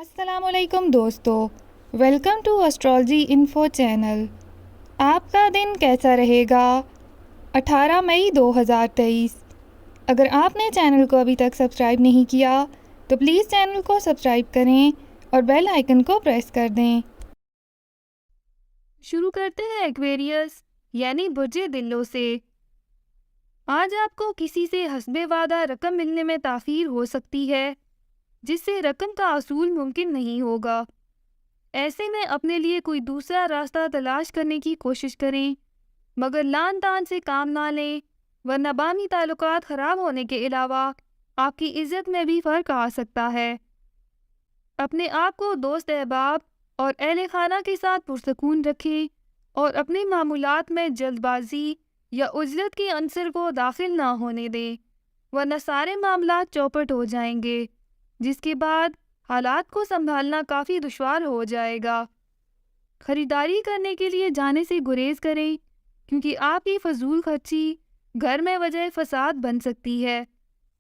अस्सलामुअलैकुम दोस्तों, welcome to astrology info channel. आपका दिन कैसा रहेगा? 18 मई 2023। अगर आपने चैनल को अभी तक सब्सक्राइब नहीं किया तो प्लीज़ चैनल को सब्सक्राइब करें और बेल आइकन को प्रेस कर दें। शुरू करते हैं एक्वेरियस यानी बुर्जे दिलों से। आज आपको किसी से हस्बे वादा रकम मिलने में ताख़ीर हो सकती है, जिससे रकम का असूल मुमकिन नहीं होगा। ऐसे में अपने लिए कोई दूसरा रास्ता तलाश करने की कोशिश करें, मगर लान तान से काम ना लें, वरना बामी ताल्लुकात ख़राब होने के अलावा आपकी इज़्ज़त में भी फ़र्क आ सकता है। अपने आप को दोस्त अहबाब और अहले खाना के साथ पुरसकून रखें और अपने मामूलात में जल्दबाजी या उजलत के अंसर को दाखिल ना होने दें, वरना सारे मामलात चौपट हो जाएंगे, जिसके बाद हालात को संभालना काफ़ी दुश्वार हो जाएगा। ख़रीदारी करने के लिए जाने से गुरेज करें, क्योंकि आपकी फजूल खर्ची घर में वजह फसाद बन सकती है,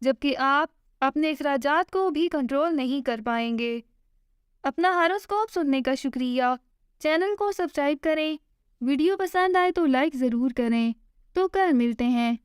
जबकि आप अपने अखराजात को भी कंट्रोल नहीं कर पाएंगे। अपना हॉरोस्कोप सुनने का शुक्रिया। चैनल को सब्सक्राइब करें। वीडियो पसंद आए तो लाइक ज़रूर करें। तो कल मिलते हैं।